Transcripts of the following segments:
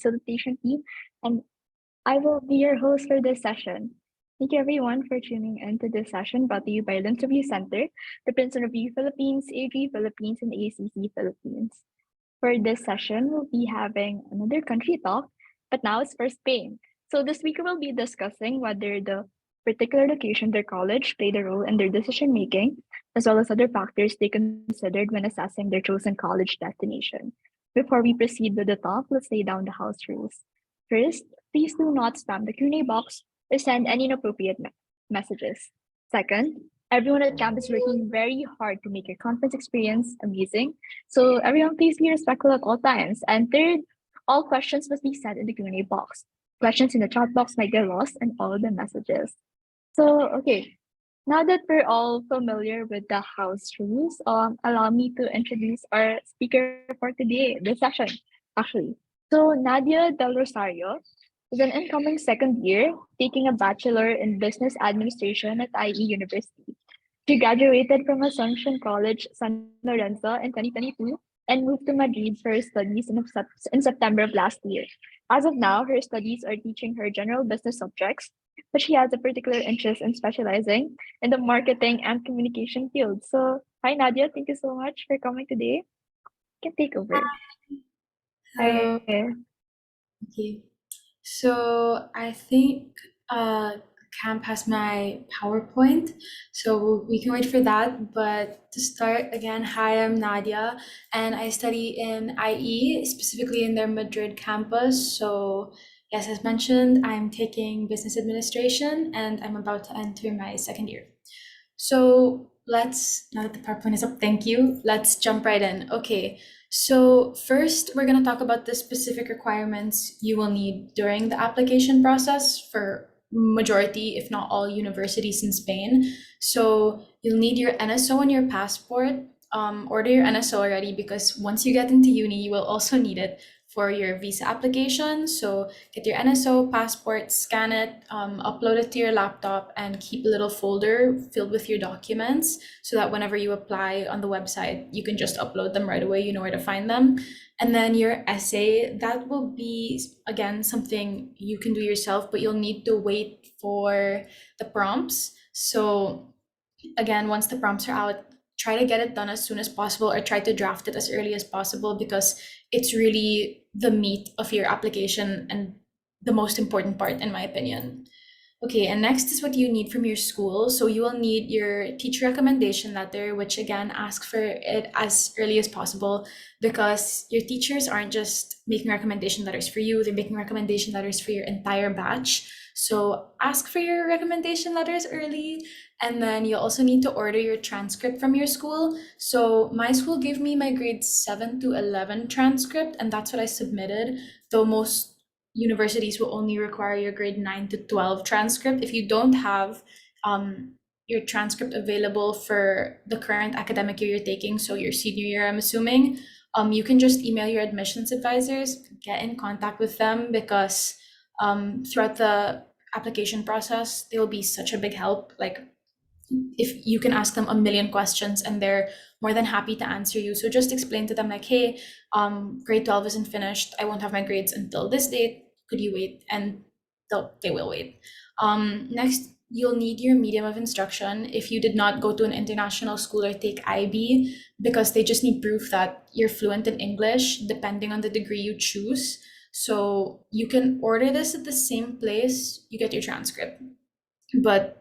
facilitation team, and I will be your host for this session. Thank you everyone for tuning into this session brought to you by Lynn Review Center, the Princeton Review Philippines, AG Philippines, and ACC Philippines. For this session, we'll be having another country talk, but now it's for Spain. So this week we'll be discussing whether the particular location their college played a role in their decision making, as well as other factors they considered when assessing their chosen college destination. Before we proceed with the talk, let's lay down the house rules. First, please do not spam the Q&A box or send any inappropriate messages. Second, everyone at camp is working very hard to make your conference experience amazing. So everyone, please be respectful at all times. And third, all questions must be sent in the Q&A box. Questions in the chat box might get lost in all of the messages. So, okay, now that we're all familiar with the house rules, allow me to introduce our speaker for today, this session, actually. So, Nadia Del Rosario is an incoming second year taking a bachelor in business administration at IE University. She graduated from Assumption College, San Lorenzo in 2022 and moved to Madrid for her studies in September of last year. As of now, her studies are teaching her general business subjects, but she has a particular interest in specializing in the marketing and communication field. So, hi Nadia, thank you so much for coming today. You can take over. Hello. Hi. Okay. So I think camp has my PowerPoint, so we can wait for that. But to start again, hi, I'm Nadia, and I study in IE, specifically in their Madrid campus. So yes, as mentioned, I'm taking business administration, and I'm about to enter my second year. So now that the PowerPoint is up, thank you. Let's jump right in. Okay. So first, we're going to talk about the specific requirements you will need during the application process for majority, if not all, universities in Spain. So you'll need your NSO and your passport. Order your NSO already because once you get into uni, you will also need it for your visa application. So get your NSO passport, scan it, upload it to your laptop, and keep a little folder filled with your documents so that whenever you apply on the website, you can just upload them right away. You know where to find them. And then your essay, that will be, again, something you can do yourself, but you'll need to wait for the prompts. So again, once the prompts are out, try to get it done as soon as possible or try to draft it as early as possible because it's really the meat of your application and the most important part, in my opinion. Okay, and next is what you need from your school. So you will need your teacher recommendation letter, which again, ask for it as early as possible because your teachers aren't just making recommendation letters for you, they're making recommendation letters for your entire batch. So ask for your recommendation letters early. And then you also need to order your transcript from your school. So my school gave me my grades 7 to 11 transcript, and that's what I submitted, though most universities will only require your grade 9 to 12 transcript. If you don't have your transcript available for the current academic year you're taking, so your senior year, I'm assuming, you can just email your admissions advisors, get in contact with them because throughout the application process, they will be such a big help. Like if you can ask them a million questions and they're more than happy to answer you. So just explain to them like, hey, grade 12 isn't finished. I won't have my grades until this date. Could you wait? And they will wait. Next, you'll need your medium of instruction if you did not go to an international school or take IB, because they just need proof that you're fluent in English, depending on the degree you choose. So you can order this at the same place you get your transcript. But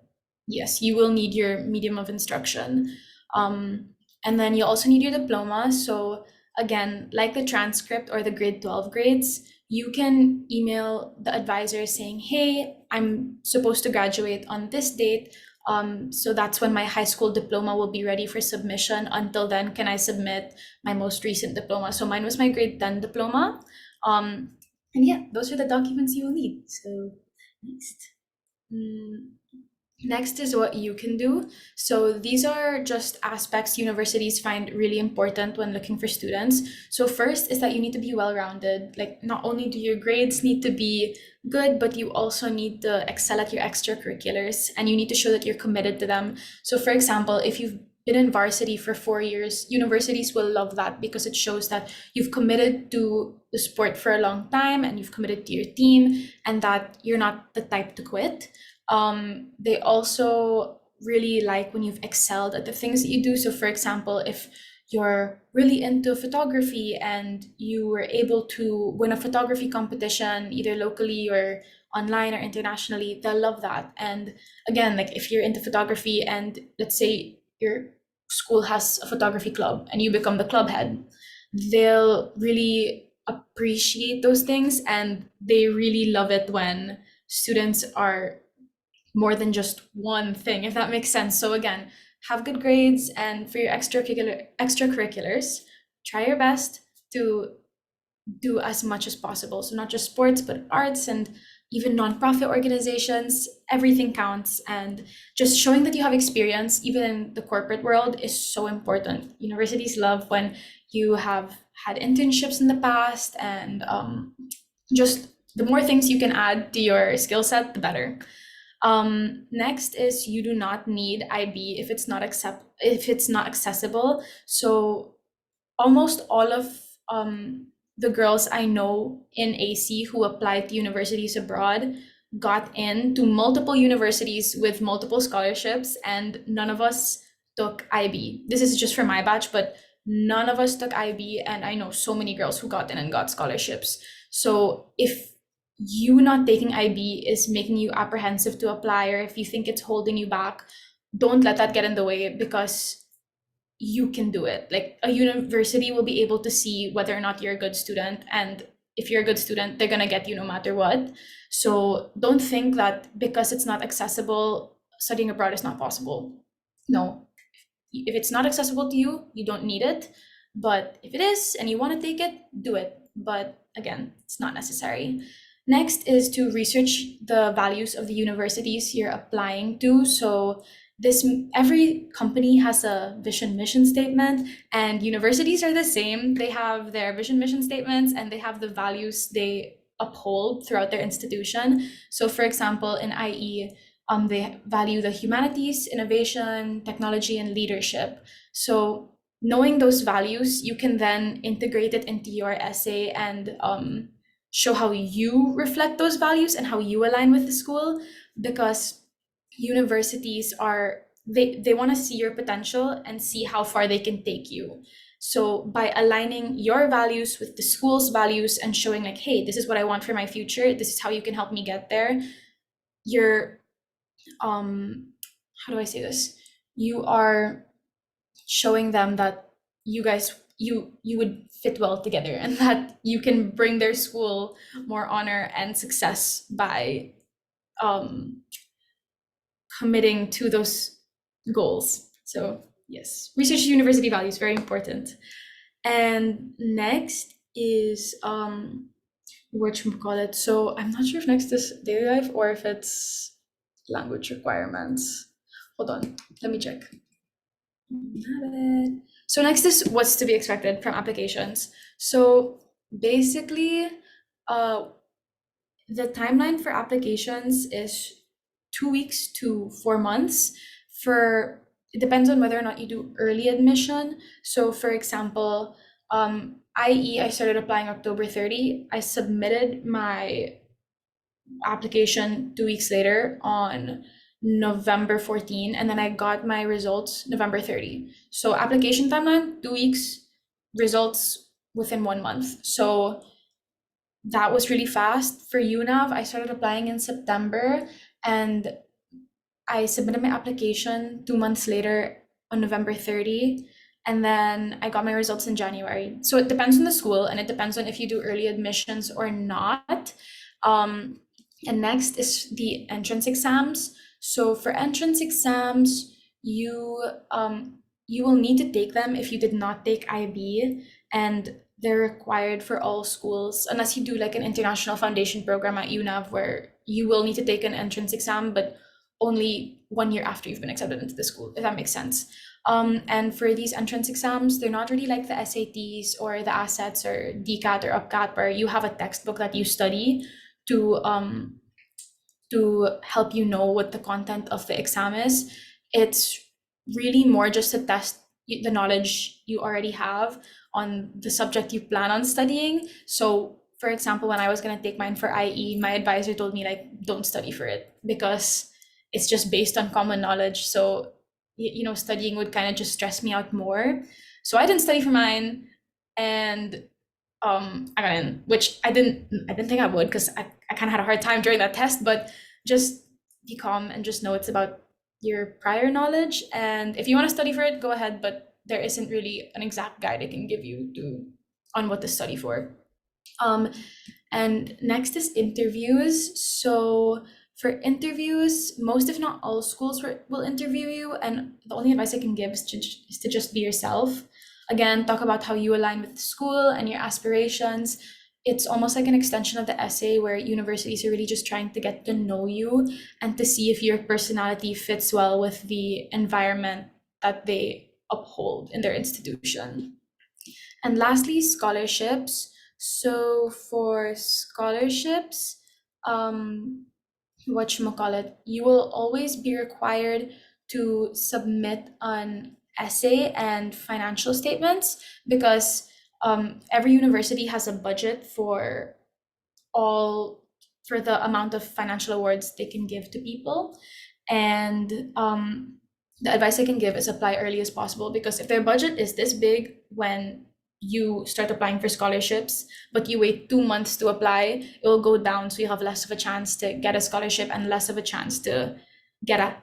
yes, you will need your medium of instruction. And then you also need your diploma. So again, like the transcript or the grade 12 grades, you can email the advisor saying, hey, I'm supposed to graduate on this date. So that's when my high school diploma will be ready for submission. Until then, can I submit my most recent diploma? So mine was my grade 10 diploma. And yeah, those are the documents you will need. So next. Next is what you can do. So these are just aspects universities find really important when looking for students. So first is that you need to be well-rounded. Like not only do your grades need to be good, but you also need to excel at your extracurriculars and you need to show that you're committed to them. So for example, if you've been in varsity for 4 years, universities will love that because it shows that you've committed to the sport for a long time and you've committed to your team and that you're not the type to quit. They also really like when you've excelled at the things that you do. So, for example, if you're really into photography and you were able to win a photography competition, either locally or online or internationally, they'll love that. And again, like if you're into photography and let's say your school has a photography club and you become the club head, they'll really appreciate those things and they really love it when students are more than just one thing, if that makes sense. So again, have good grades, and for your extracurriculars, try your best to do as much as possible. So not just sports, but arts and even nonprofit organizations, everything counts. And just showing that you have experience, even in the corporate world, is so important. Universities love when you have had internships in the past, and just the more things you can add to your skill set, the better. Next is you do not need IB if it's not accessible. So almost all of the girls I know in AC who applied to universities abroad got into multiple universities with multiple scholarships, and none of us took IB. This is just for my batch, but none of us took IB, and I know so many girls who got in and got scholarships. So if you not taking IB is making you apprehensive to apply, or if you think it's holding you back, don't let that get in the way, because you can do it. Like a university will be able to see whether or not you're a good student, and if you're a good student, they're going to get you no matter what. So don't think that because it's not accessible, studying abroad is not possible. No, if it's not accessible to you, you don't need it. But if it is and you want to take it, do it. But again, it's not necessary. Next is to research the values of the universities you're applying to. So this every company has a vision mission statement, and universities are the same. They have their vision mission statements and they have the values they uphold throughout their institution. So for example, in IE, they value the humanities, innovation, technology, and leadership. So knowing those values, you can then integrate it into your essay and show how you reflect those values and how you align with the school, because universities are they want to see your potential and see how far they can take you. So by aligning your values with the school's values and showing like, hey, this is what I want for my future, this is how you can help me get there, you're how do I say this? You are showing them that you guys you would fit well together and that you can bring their school more honor and success by committing to those goals. So yes, research university values, very important. And next is whatchamacallit. So I'm not sure if next is daily life or if it's language requirements. Hold on, let me check. So next is what's to be expected from applications. So basically, the timeline for applications is 2 weeks to 4 months. For it depends on whether or not you do early admission. So for example, I started applying October 30. I submitted my application 2 weeks later on November 14, and then I got my results November 30. So application timeline, 2 weeks, results within 1 month. So that was really fast. For UNAV, I started applying in September and I submitted my application 2 months later on November 30. And then I got my results in January. So it depends on the school and it depends on if you do early admissions or not. And next is the entrance exams. So for entrance exams, you will need to take them if you did not take IB, and they're required for all schools unless you do like an international foundation program at UNAV where you will need to take an entrance exam, but only 1 year after you've been accepted into the school, if that makes sense. And for these entrance exams, they're not really like the SATs or the ASETs or DCAT or UPCAT where you have a textbook that you study to help you know what the content of the exam is. It's really more just to test the knowledge you already have on the subject you plan on studying. So, for example, when I was going to take mine for IE, my advisor told me, like, don't study for it because it's just based on common knowledge. So, studying would kind of just stress me out more. So I didn't study for mine, and I got in, which I didn't think I would, because I kind of had a hard time during that test. But just be calm and just know it's about your prior knowledge, and if you want to study for it, go ahead, but there isn't really an exact guide I can give you to on what to study for. um and next is interviews. So for interviews, most if not all schools will interview you, and the only advice I can give is to just be yourself. Again, talk about how you align with the school and your aspirations. It's almost like an extension of the essay, where universities are really just trying to get to know you and to see if your personality fits well with the environment that they uphold in their institution. And lastly, scholarships. So for scholarships, whatchamacallit, you will always be required to submit an essay and financial statements, because every university has a budget all for the amount of financial awards they can give to people. And the advice I can give is apply early as possible, because if their budget is this big when you start applying for scholarships, but you wait 2 months to apply, it will go down. So you have less of a chance to get a scholarship and less of a chance to get a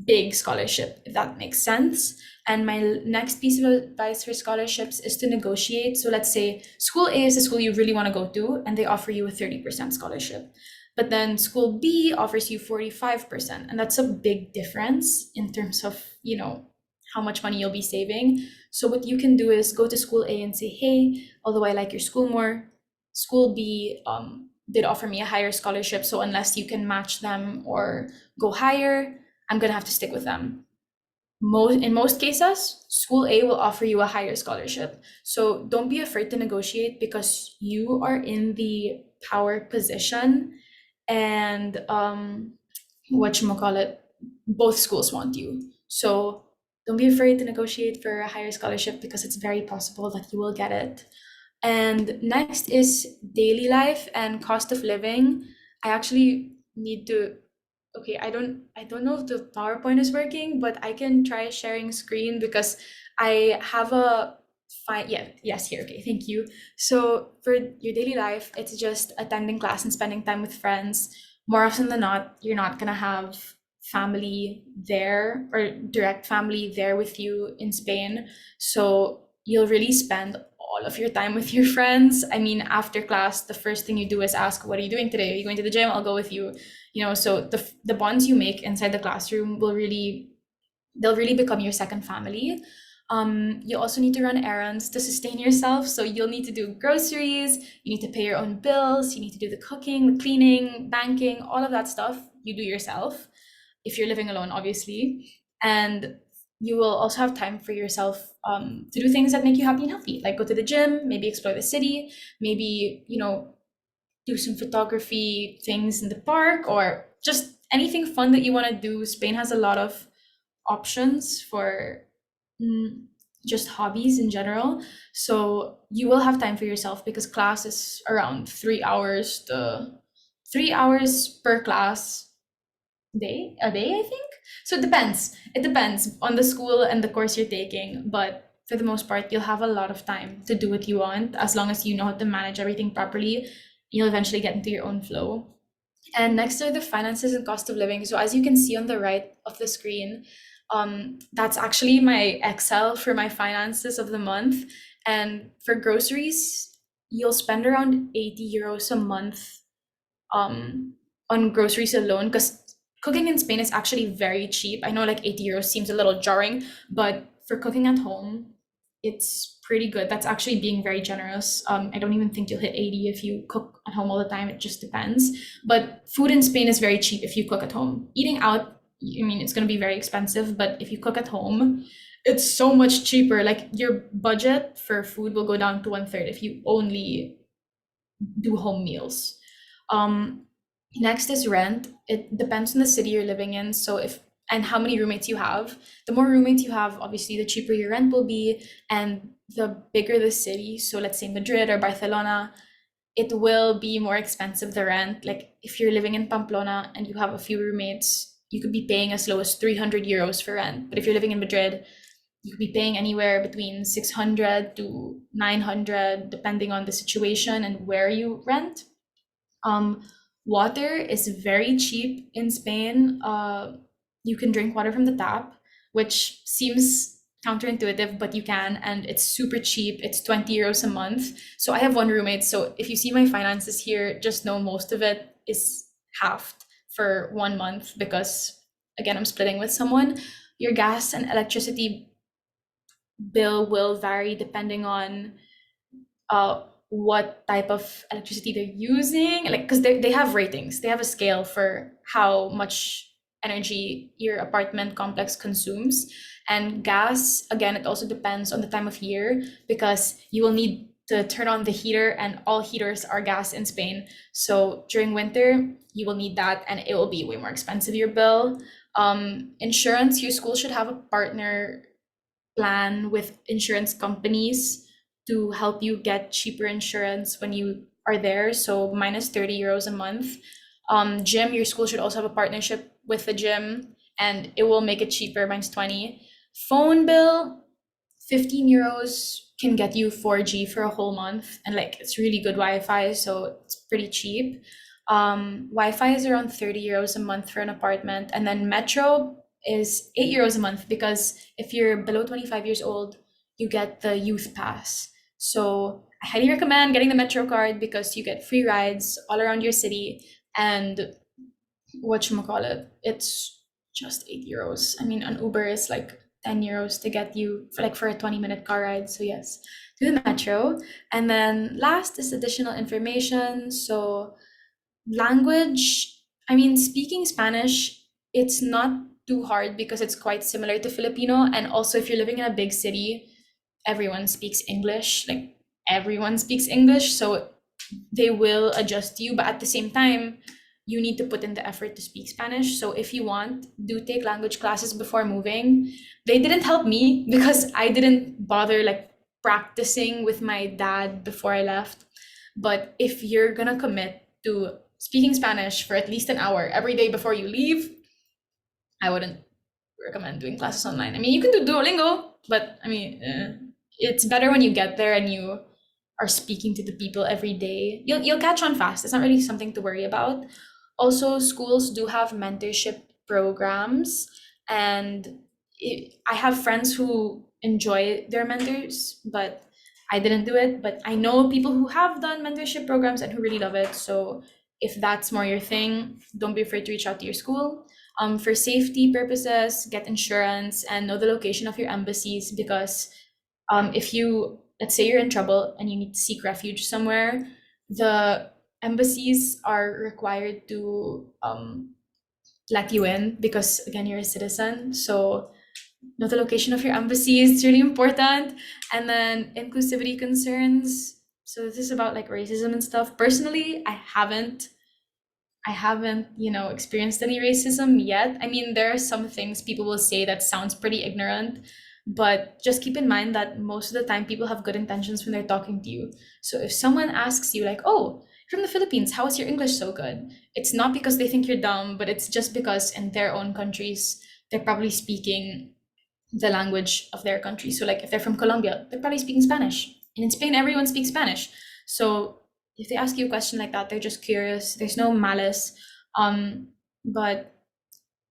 big scholarship, if that makes sense. And my next piece of advice for scholarships is to negotiate. So let's say school A is a school you really want to go to, and they offer you a 30% scholarship. But then school B offers you 45%. And that's a big difference in terms of, how much money you'll be saving. So what you can do is go to school A and say, hey, although I like your school more, school B did offer me a higher scholarship. So unless you can match them or go higher, I'm going to have to stick with them. In most cases, school A will offer you a higher scholarship. So don't be afraid to negotiate, because you are in the power position, and whatchamacallit, both schools want you. So don't be afraid to negotiate for a higher scholarship, because it's very possible that you will get it. And next is daily life and cost of living. I actually need to, okay, I don't know if the PowerPoint is working, but I can try sharing screen, because I have a fine, yeah, yes, here, okay, thank you. So for your daily life, it's just attending class and spending time with friends. More often than not, you're not gonna have family there, or direct family there with you in Spain. So you'll really spend all of your time with your friends. I mean, after class, the first thing you do is ask, what are you doing today? Are you going to the gym? I'll go with you. So the bonds you make inside the classroom they'll really become your second family. You also need to run errands to sustain yourself. So you'll need to do groceries, you need to pay your own bills, you need to do the cooking, the cleaning, banking, all of that stuff you do yourself, if you're living alone, obviously. And you will also have time for yourself, to do things that make you happy and healthy, like go to the gym, maybe explore the city, maybe, do some photography things in the park, or just anything fun that you want to do. Spain has a lot of options for, mm, just hobbies in general. So you will have time for yourself, because class is around 3 hours, 3 hours per class a day, I think. So it depends on the school and the course you're taking, but for the most part, you'll have a lot of time to do what you want, as long as you know how to manage everything properly. You'll eventually get into your own flow. And next are the finances and cost of living. So as you can see on the right of the screen, that's actually my Excel for my finances of the month. And for groceries, you'll spend around 80 euros a month, um, on groceries alone, because cooking in Spain is actually very cheap. I know, like, 80 euros seems a little jarring, but for cooking at home, it's pretty good. That's actually being very generous. I don't even think you'll hit 80 if you cook at home all the time. It just depends. But food in Spain is very cheap if you cook at home. Eating out, I mean, it's going to be very expensive, but if you cook at home, it's so much cheaper. Like, your budget for food will go down to one third if you only do home meals. Um, Next is rent. It depends on the city you're living in. So if and how many roommates you have. The more roommates you have, obviously, the cheaper your rent will be, and the bigger the city. So let's say Madrid or Barcelona, it will be more expensive, the rent. Like if you're living in Pamplona and you have a few roommates, you could be paying as low as 300 euros for rent. But if you're living in Madrid, you could be paying anywhere between 600 to 900, depending on the situation and where you rent. Um, Water is very cheap in Spain. You can drink water from the tap, which seems counterintuitive, but you can, and it's super cheap. It's 20 euros a month. So I have one roommate. So if you see my finances here, just know most of it is halved for 1 month because, again, I'm splitting with someone. Your gas and electricity bill will vary depending on what type of electricity they're using, like because they have ratings, they have a scale for how much energy your apartment complex consumes. And gas, again, it also depends on the time of year because you will need to turn on the heater, and all heaters are gas in Spain. So during winter you will need that, and it will be way more expensive, your bill. Insurance, your school should have a partner plan with insurance companies to help you get cheaper insurance when you are there. So minus 30 euros a month. Gym, your school should also have a partnership with the gym, and it will make it cheaper, minus 20. Phone bill, 15 euros can get you 4G for a whole month, and like it's really good Wi-Fi, so it's pretty cheap. Wi-Fi is around 30 euros a month for an apartment, and then Metro is 8 euros a month because if you're below 25 years old, you get the youth pass. So I highly recommend getting the Metro card because you get free rides all around your city, and whatchamacallit, it's just 8 euros. I mean, an Uber is like 10 euros to get you for like for a 20-minute car ride. So yes, do the Metro. And then last is additional information. So language, I mean, speaking Spanish, it's not too hard because it's quite similar to Filipino. And also, if you're living in a big city, everyone speaks English. Like everyone speaks English. So they will adjust you. But at the same time, you need to put in the effort to speak Spanish. So if you want, do take language classes before moving. They didn't help me because I didn't bother like practicing with my dad before I left. But if you're gonna commit to speaking Spanish for at least an hour every day before you leave, I wouldn't recommend doing classes online. I mean, you can do Duolingo, but I mean, it's better when you get there and you are speaking to the people every day. You'll catch on fast. It's not really something to worry about. Also, schools do have mentorship programs, and I have friends who enjoy their mentors, but I didn't do it. But I know people who have done mentorship programs and who really love it. So if that's more your thing, don't be afraid to reach out to your school. For safety purposes, get insurance and know the location of your embassies because if you, let's say you're in trouble and you need to seek refuge somewhere, the embassies are required to let you in because, again, you're a citizen. So know the location of your embassies, it's really important. And then inclusivity concerns. So this is about like racism and stuff. Personally, I haven't, experienced any racism yet. I mean, there are some things people will say that sounds pretty ignorant, but just keep in mind that most of the time people have good intentions when they're talking to you. So if someone asks you like, "Oh, you're from the Philippines, how is your English so good?" It's not because they think you're dumb, but it's just because in their own countries, they're probably speaking the language of their country. So like if they're from Colombia, they're probably speaking Spanish. And in Spain, everyone speaks Spanish. So if they ask you a question like that, they're just curious. There's no malice. But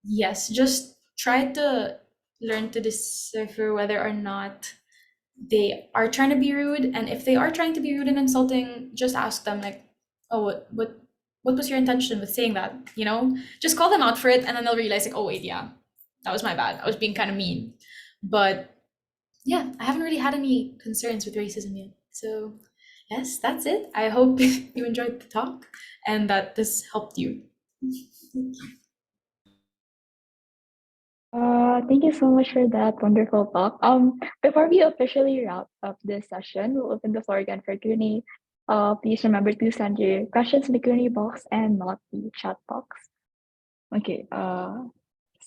yes, just try to learn to decipher whether or not they are trying to be rude. And if they are trying to be rude and insulting, just ask them like, "Oh, what was your intention with saying that?" Just call them out for it, and then they'll realize like, "Oh wait, yeah, that was my bad. I was being kind of mean." But yeah, I haven't really had any concerns with racism yet. So yes, that's it. I hope you enjoyed the talk and that this helped you. Thank you so much for that wonderful talk. Before we officially wrap up this session, we'll open the floor again for Q&A. Please remember to send your questions in the Q&A box and not the chat box. Okay.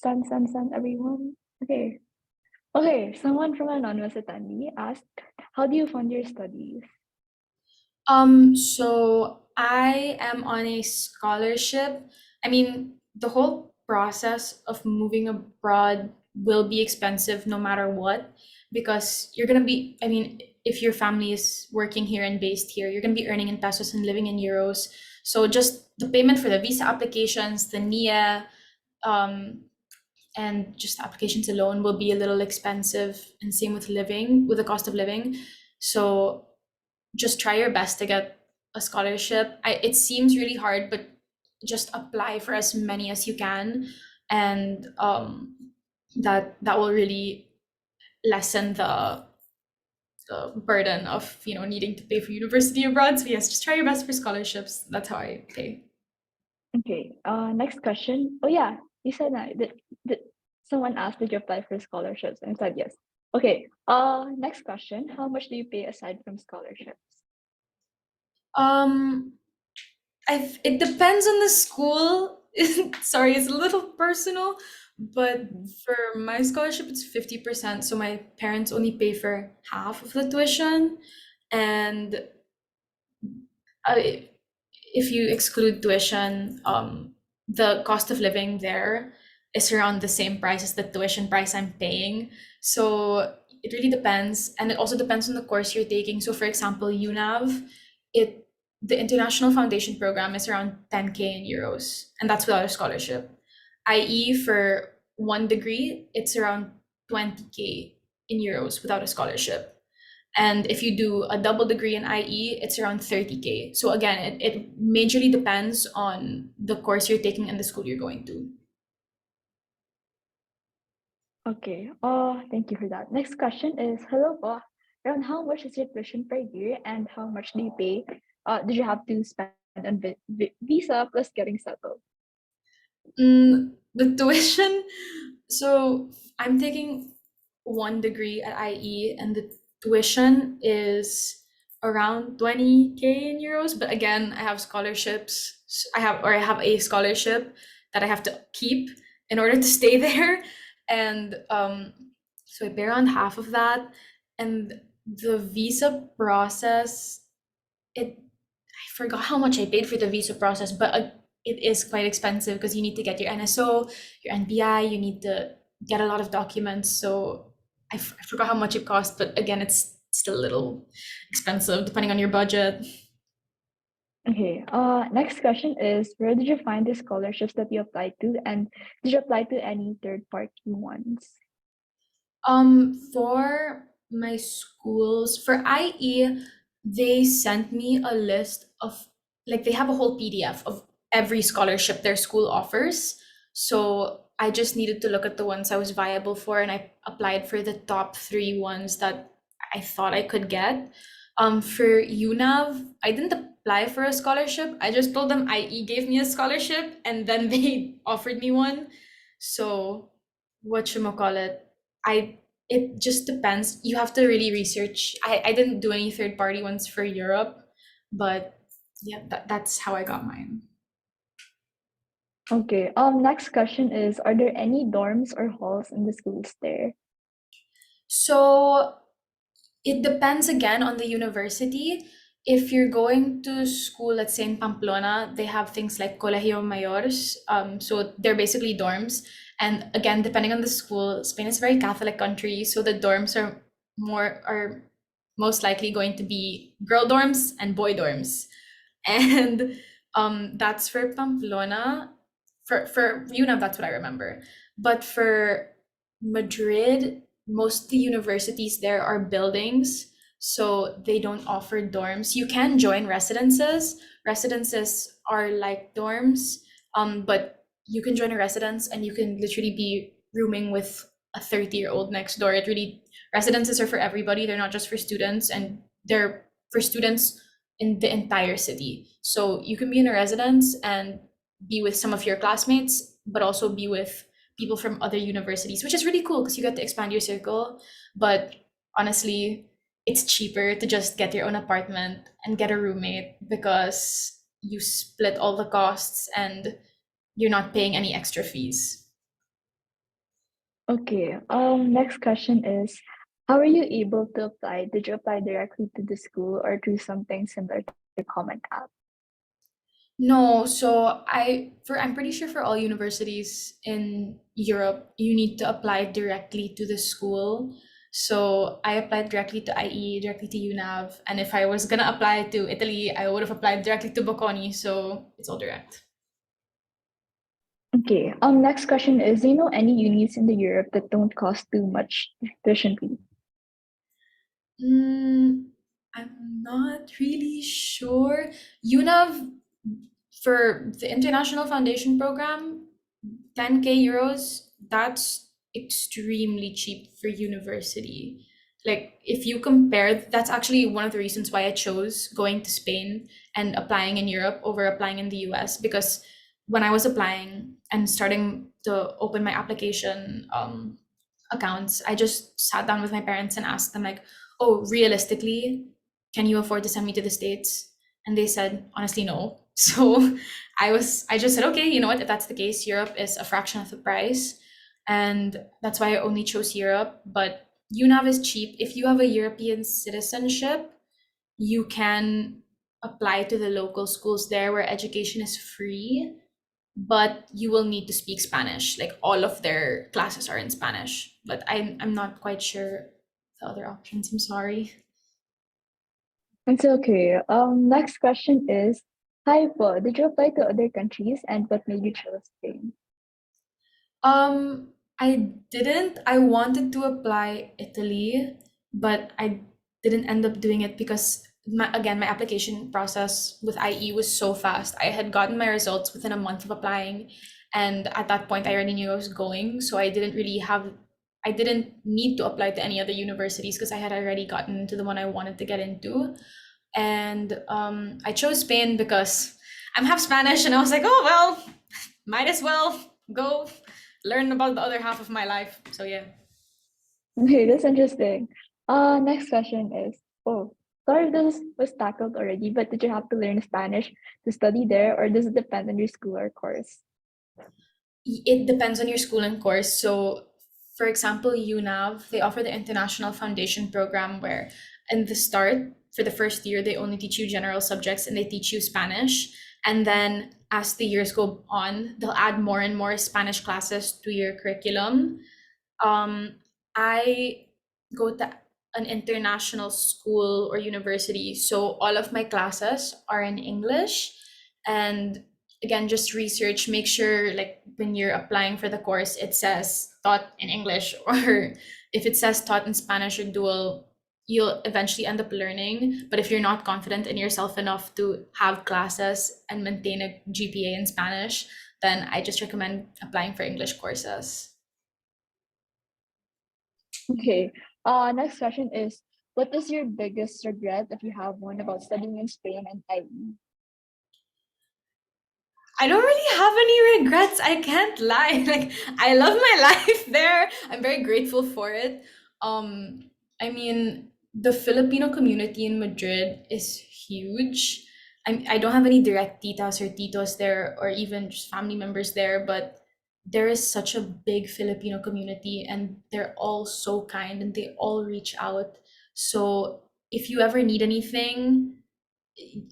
Sun, everyone. Okay. Okay, someone from an anonymous attendee asked, how do you fund your studies? So I am on a scholarship. I mean, the whole process of moving abroad will be expensive no matter what, because you're gonna be, I mean, if your family is working here and based here, you're gonna be earning in pesos and living in euros. So just the payment for the visa applications, the NIA, um, and just the applications alone will be a little expensive, and same with living, with the cost of living. So just try your best to get a scholarship. It seems really hard, but just apply for as many as you can, and that will really lessen the burden of needing to pay for university abroad. So yes, just try your best for scholarships. That's how I pay. Okay, next question. Oh yeah, you said that, someone asked, did you apply for scholarships? And I said yes. Okay, next question. How much do you pay aside from scholarships? Um, it depends on the school. Sorry, it's a little personal, but Mhm. for my scholarship, it's 50%. So my parents only pay for half of the tuition. And I, if you exclude tuition, the cost of living there is around the same price as the tuition price I'm paying. So it really depends, and it also depends on the course you're taking. So for example, UNAV, it the International Foundation Program is around 10K in euros, and that's without a scholarship. IE for one degree, it's around 20K in euros without a scholarship. And if you do a double degree in IE, it's around 30K. So again, it majorly depends on the course you're taking and the school you're going to. Okay, thank you for that. Next question is, hello po, around how much is your tuition per year and how much do you pay? Did you have to spend on visa plus getting settled? The tuition, so I'm taking one degree at IE, and the tuition is around 20K in euros. But again, I have scholarships. I have a scholarship that I have to keep in order to stay there. And so I pay around half of that. And the visa process, I forgot how much I paid for the visa process, but it is quite expensive because you need to get your NSO, your NPI, you need to get a lot of documents. So I forgot how much it cost, but again, it's still a little expensive depending on your budget. Okay, next question is, where did you find the scholarships that you applied to, and did you apply to any third-party ones? For my schools, for IE, they sent me a list of, like, they have a whole PDF of every scholarship their school offers. So I just needed to look at the ones I was viable for, and I applied for the top three ones that I thought I could get. For UNAV, I didn't apply for a scholarship. I just told them IE gave me a scholarship, and then they offered me one. So whatchamacallit, I it just depends. You have to really research. I didn't do any third party ones for Europe, but yeah, that's how I got mine. Okay, next question is, are there any dorms or halls in the schools there? So it depends again on the university. If you're going to school, let's say in Pamplona, they have things like Colegio Mayores. So they're basically dorms. And again, depending on the school, Spain is a very Catholic country, so the dorms are most likely going to be girl dorms and boy dorms. And that's for Pamplona. For UNAV, that's what I remember. But for Madrid, most of the universities there are buildings, so they don't offer dorms. You can join residences. Residences are like dorms, but you can join a residence and you can literally be rooming with a 30-year-old next door. It really, residences are for everybody. They're not just for students, and they're for students in the entire city. So you can be in a residence and be with some of your classmates, but also be with people from other universities, which is really cool because you get to expand your circle. But honestly, it's cheaper to just get your own apartment and get a roommate because you split all the costs and you're not paying any extra fees. Okay. Next question is, how are you able to apply? Did you apply directly to the school or through something similar to the Common App? No, so I'm pretty sure for all universities in Europe, you need to apply directly to the school. So I applied directly to IE, directly to UNAV, and if I was gonna apply to Italy, I would have applied directly to Bocconi, so it's all direct. Okay. Next question is, do you know any unis in the Europe that don't cost too much tuition fee? Mm, I'm not really sure. UNAV for the International Foundation Program, 10K euros, that's extremely cheap for university. Like if you compare, that's actually one of the reasons why I chose going to Spain and applying in Europe over applying in the US, because when I was applying and starting to open my application accounts, I just sat down with my parents and asked them like, "Oh, realistically, can you afford to send me to the States?" And they said, "Honestly, no." So I just said, "Okay, you know what? If that's the case, Europe is a fraction of the price." And that's why I only chose Europe. But UNAV is cheap. If you have a European citizenship, you can apply to the local schools there where education is free, but you will need to speak Spanish. Like all of their classes are in Spanish. But I'm not quite sure the other options. I'm sorry. It's okay. Next question is, hi Po, did you apply to other countries and what made you choose Spain? I didn't. I wanted to apply Italy, but I didn't end up doing it because my application process with IE was so fast. I had gotten my results within a month of applying, and at that point I already knew I was going, so I didn't need to apply to any other universities because I had already gotten into the one I wanted to get into. And I chose Spain because I'm half Spanish, and I was like, oh well, might as well go learn about the other half of my life. So yeah. Okay, that's interesting. Next question is, oh, sorry if this was tackled already, but did you have to learn Spanish to study there, or does it depend on your school or course? It depends on your school and course. So, for example, UNAV, they offer the International Foundation program where, in the start, for the first year, they only teach you general subjects and they teach you Spanish. And then as the years go on, they'll add more and more Spanish classes to your curriculum. Um, I go to an international school or university, so all of my classes are in English. And again, just research, make sure like when you're applying for the course, it says taught in English, or if it says taught in Spanish or dual, you'll eventually end up learning. But if you're not confident in yourself enough to have classes and maintain a GPA in Spanish, then I just recommend applying for English courses. Okay. Next question is, what is your biggest regret if you have one about studying in Spain and IE? I don't really have any regrets. I can't lie. Like I love my life there. I'm very grateful for it. I mean, the Filipino community in Madrid is huge. I don't have any direct titas or titos there or even just family members there, but there is such a big Filipino community and they're all so kind and they all reach out. So if you ever need anything,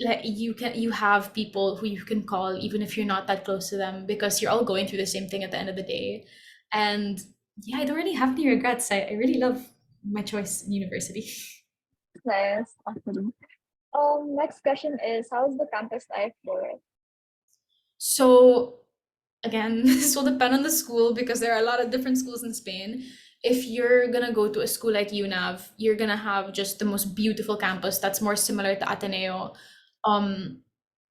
like you have people who you can call even if you're not that close to them because you're all going through the same thing at the end of the day. And yeah, I don't really have any regrets. I really love my choice in university. Nice, awesome. Next question is, how is the campus life there? So again, this will depend on the school because there are a lot of different schools in Spain. If you're gonna go to a school like UNAV, you're gonna have just the most beautiful campus that's more similar to Ateneo, um,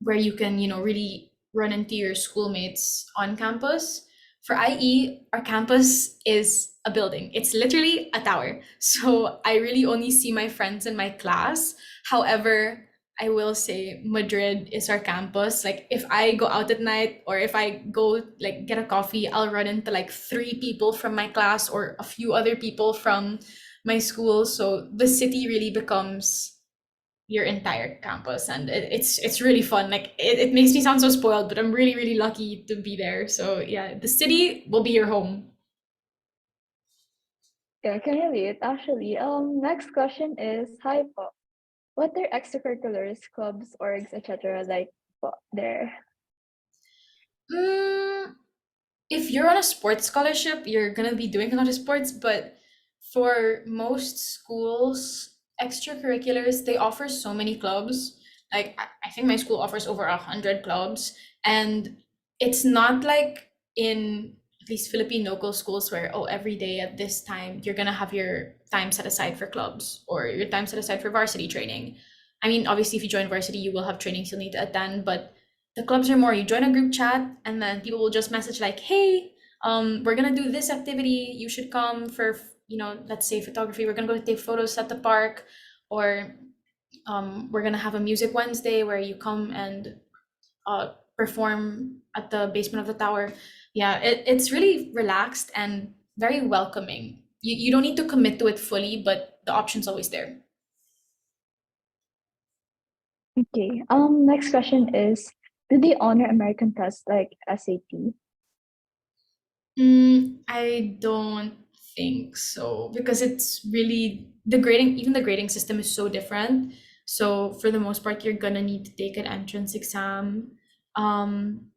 where you can, really run into your schoolmates on campus. For IE, our campus is a building. It's literally a tower. So I really only see my friends in my class. However, I will say Madrid is our campus. Like if I go out at night or if I go like get a coffee, I'll run into like three people from my class or a few other people from my school. So the city really becomes your entire campus and it's really fun. Like it makes me sound so spoiled, but I'm really, really lucky to be there. So yeah, the city will be your home. Yeah, I can relate actually. Next question is, hi po. What are extracurriculars, clubs, orgs, etc. like po there? Mm, if you're on a sports scholarship, you're gonna be doing a lot of sports, but for most schools, extracurriculars, they offer so many clubs. Like I think my school offers over 100 clubs, and it's not like in at least Philippine local schools where oh every day at this time you're gonna have your time set aside for clubs or your time set aside for varsity training. I mean, obviously, if you join varsity, you will have trainings you'll need to attend, but the clubs are more you join a group chat and then people will just message like, hey, we're gonna do this activity. You should come for, let's say photography. We're gonna go take photos at the park, or we're gonna have a music Wednesday where you come and perform at the basement of the tower. Yeah, it's really relaxed and very welcoming. You don't need to commit to it fully, but the option's always there. Okay. Next question is, do they honor American tests like SAT? I don't think so because it's really the grading, even the grading system is so different. So for the most part, you're gonna need to take an entrance exam. Um,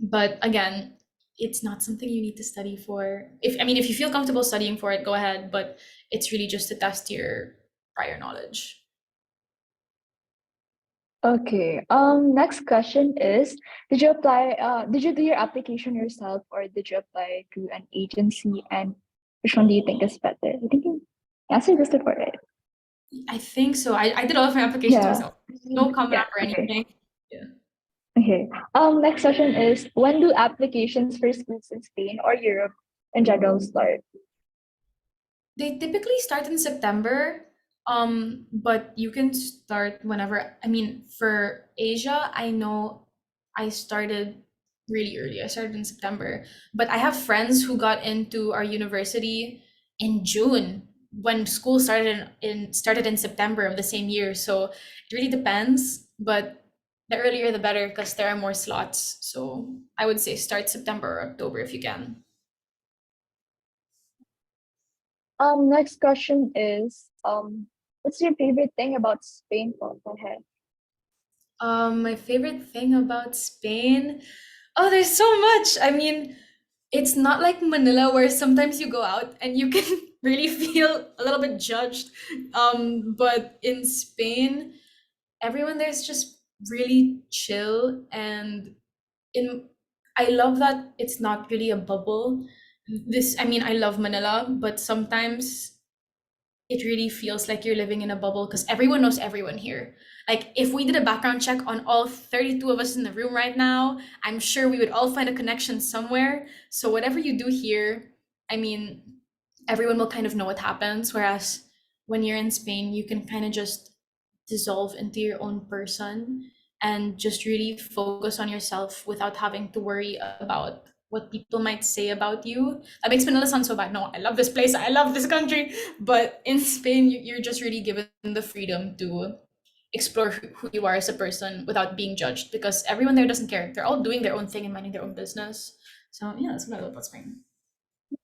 but again, it's not something you need to study for. If you feel comfortable studying for it, go ahead, but it's really just to test your prior knowledge. Okay. Next question is, did you do your application yourself or did you apply to an agency? And which one do you think is better? I think you answered this before, right? I think so. I did all of my applications Yeah. myself. No common Yeah. app or Okay. anything. Yeah. Okay. Next question is, when do applications for schools in Spain or Europe in general start? They typically start in September, but you can start whenever. I mean, for Asia, I know I started really early. I started in September, but I have friends who got into our university in June when school started in September of the same year. So it really depends, but the earlier the better because there are more slots. So I would say start September or October if you can. Next question is, what's your favorite thing about Spain? Go ahead. My favorite thing about Spain, oh, there's so much. I mean, it's not like Manila where sometimes you go out and you can really feel a little bit judged. But in Spain, everyone there's just really chill and in I love that it's not really a bubble. I love Manila, but sometimes it really feels like you're living in a bubble because everyone knows everyone here. Like if we did a background check on all 32 of us in the room right now, I'm sure we would all find a connection somewhere. So whatever you do here, I mean, everyone will kind of know what happens. Whereas when you're in Spain, you can kind of just dissolve into your own person and just really focus on yourself without having to worry about what people might say about you. That makes Manila sound so bad. No, I love this place. I love this country. But in Spain, you're just really given the freedom to explore who you are as a person without being judged because everyone there doesn't care. They're all doing their own thing and minding their own business. So yeah, that's what I love about Spain.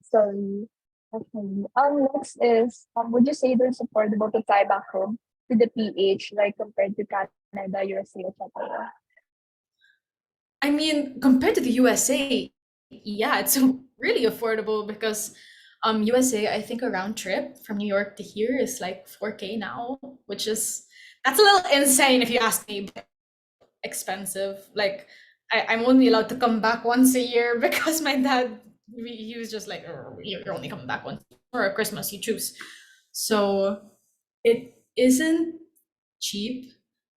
Sorry. Okay. Next is, would you say there's affordable to fly back home to the PH like compared to Canada, USA, etc.? I mean, compared to the USA, yeah, it's really affordable because USA, I think a round trip from New York to here is like 4K now, which is that's a little insane if you ask me, but expensive. Like I'm only allowed to come back once a year because my dad he was just like, "Oh, you're only coming back once for Christmas, you choose." So it isn't cheap,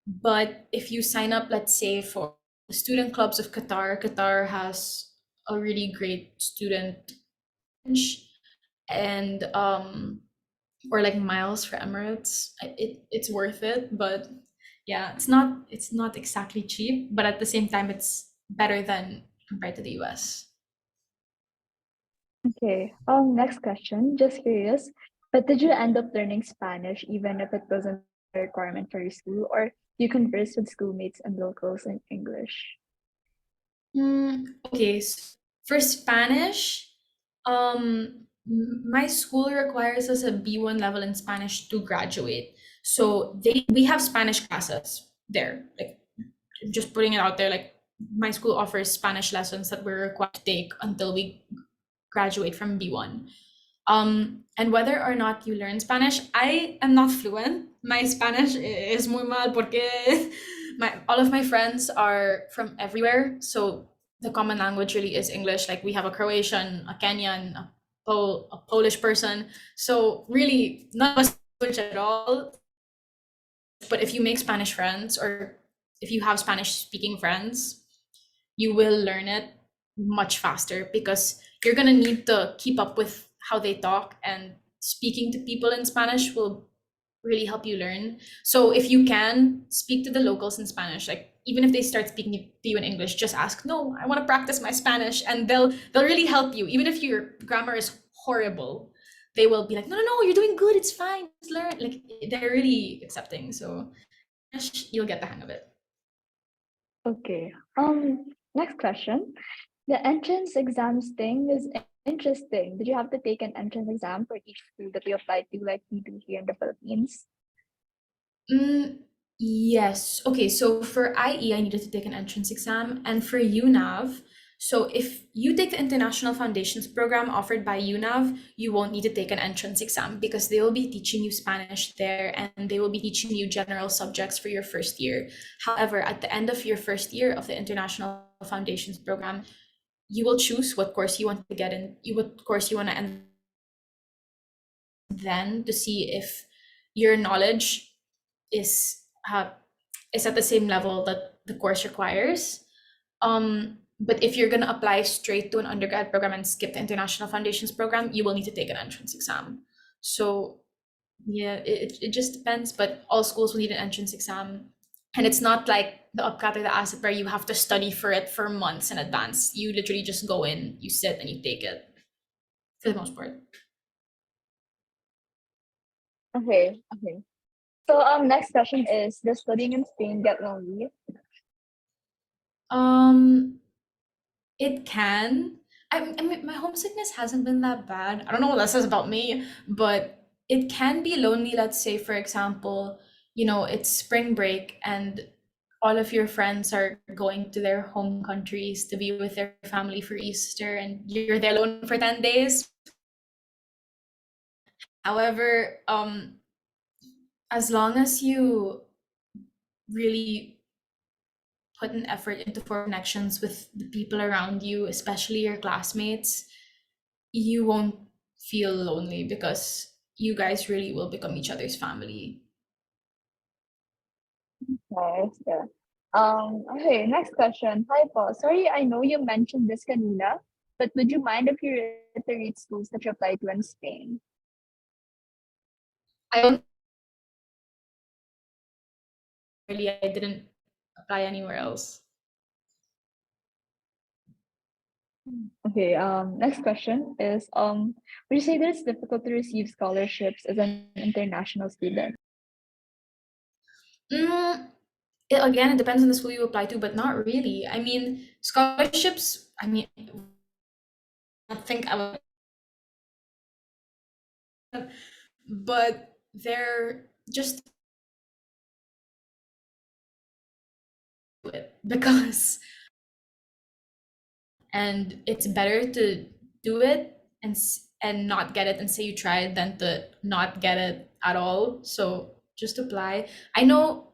but if you sign up, let's say for the student clubs of Qatar, Qatar has a really great student and or like miles for Emirates. It's worth it, but yeah, it's not exactly cheap, but at the same time, it's better than compared to the US. Okay. Next question. Just curious, but did you end up learning Spanish even if it wasn't a requirement for your school, or you converse with schoolmates and locals in English? Okay, so for Spanish, My school requires us a B1 level in Spanish to graduate. So we have Spanish classes there. Like, just putting it out there, like my school offers Spanish lessons that we're required to take until we graduate from B1. And whether or not you learn Spanish, I am not fluent. My Spanish is muy mal porque all of my friends are from everywhere. So the common language really is English. Like we have a Croatian, a Kenyan, a Polish person. So really, none of us English at all. But if you make Spanish friends, or if you have Spanish speaking friends, you will learn it much faster because you're going to need to keep up with how they talk, and speaking to people in Spanish will really help you learn. So if you can speak to the locals in Spanish, like even if they start speaking to you in English, just ask, "No, I want to practice my Spanish," and they'll really help you. Even if your grammar is horrible, they will be like, "No, no, no, you're doing good. It's fine. Just learn." Like they're really accepting. So you'll get the hang of it. Okay. Next question. The entrance exams thing is interesting. Did you have to take an entrance exam for each school that you applied to, like we do here in the Philippines? Mm, yes. Okay, so for IE, I needed to take an entrance exam, and for UNAV, so if you take the International Foundations program offered by UNAV, you won't need to take an entrance exam because they will be teaching you Spanish there, and they will be teaching you general subjects for your first year. However, at the end of your first year of the International Foundations program, you will choose what course you want to get in, what course you want to, and then to see if your knowledge is uh, is at the same level that the course requires. But if you're gonna apply straight to an undergrad program and skip the International Foundations program, you will need to take an entrance exam. So yeah, it just depends. But all schools will need an entrance exam, and it's not like the UPCAT or the ASIP where you have to study for it for months in advance. You literally just go in, you sit, and you take it for the most part. Okay. So next question is, does studying in Spain get lonely? Um, It can. I mean, my homesickness hasn't been that bad. I don't know what that says about me, but it can be lonely. Let's say, for example, it's spring break and all of your friends are going to their home countries to be with their family for Easter, and you're there alone for 10 days. However, as long as you really put an effort into forming connections with the people around you, especially your classmates, you won't feel lonely because you guys really will become each other's family. Nice. Yeah. Okay, next question. Hi, Paul. Sorry, I know you mentioned this kanina, but would you mind if you reiterate schools that you applied to in Spain? I don't really, I didn't apply anywhere else. Okay, next question is would you say that it's difficult to receive scholarships as an international student? Mm, again, it depends on the school you apply to, but not really. I mean, scholarships, I mean, I think I would, but they're just do it because and it's better to do it and not get it and say you tried than to not get it at all. So just apply. I know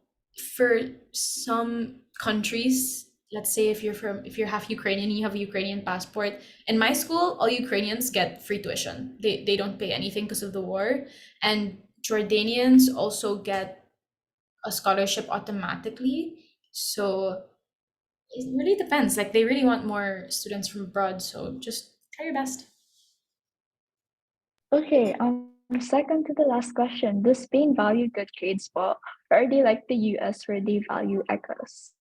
for some countries, let's say if you're half Ukrainian, you have a Ukrainian passport. In my school, all Ukrainians get free tuition. They don't pay anything because of the war. And Jordanians also get a scholarship automatically. So it really depends. Like they really want more students from abroad, so just try your best. Okay, second to the last question. Does Spain value good grades, or are they like the US where they value ECOS?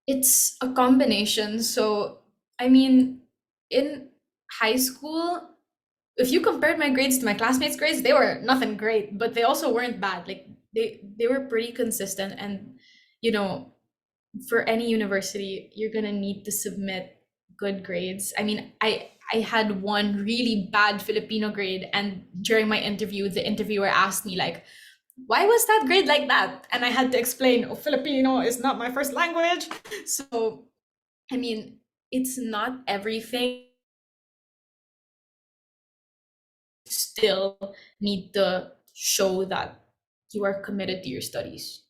It's a combination. So, I mean, in high school, if you compared my grades to my classmates' grades, they were nothing great, but they also weren't bad. Like they were pretty consistent, and you know, for any university, you're gonna need to submit good grades. I mean, I had one really bad Filipino grade, and during my interview, the interviewer asked me like, "Why was that grade like that?" And I had to explain, "Oh, Filipino is not my first language." So, I mean, it's not everything. Still need to show that you are committed to your studies.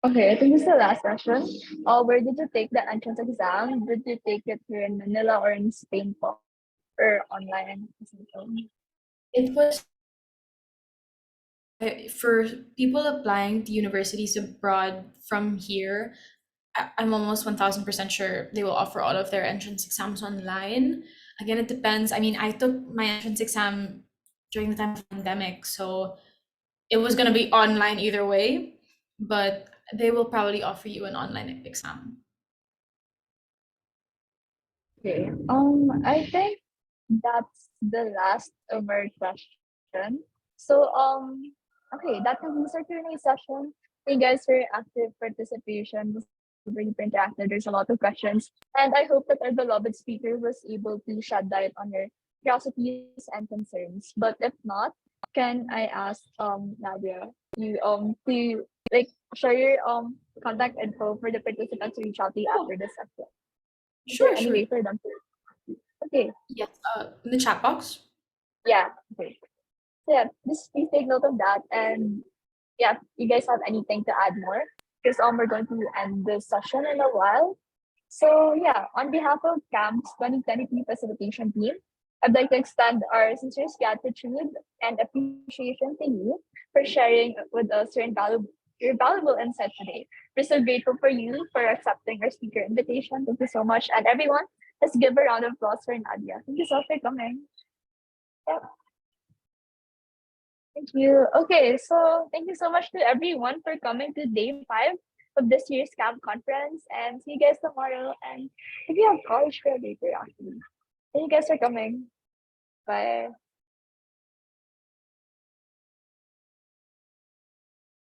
Okay, I think this is the last question. Where did you take the entrance exam? Did you take it here in Manila or in Spain po? Or online? It was for people applying to universities abroad from here. I'm almost 1000% sure they will offer all of their entrance exams online. Again, it depends. I mean, I took my entrance exam during the time of the pandemic, so it was going to be online either way, but they will probably offer you an online exam. Okay. I think that's the last of our question. So okay, that concludes our Q&A session. Thank you guys for your active participation. It was really interactive. There's a lot of questions. And I hope that our beloved speaker was able to shed light on your curiosities and concerns. But if not, can I ask Nadia you to like share your contact info for the participants to reach out to you Oh, after this session? Is there sure, any sure. way for them to? Okay, Yes, in the chat box. yeah, okay. So yeah, just please take note of that. And yeah, you guys have anything to add more? Because we're going to end this session in a while. So yeah, on behalf of CAMP's 2023 facilitation team, I'd like to extend our sincerest gratitude and appreciation to you for sharing with us your valuable insight today. We're so grateful for you for accepting our speaker invitation. Thank you so much. And everyone, let's give a round of applause for Nadia. Thank you so much for coming. Yeah. Thank you. Okay, so thank you so much to everyone for coming to day 5 of this year's camp conference, and see you guys tomorrow. And if you have college fair later, actually, thank you guys for coming. Bye.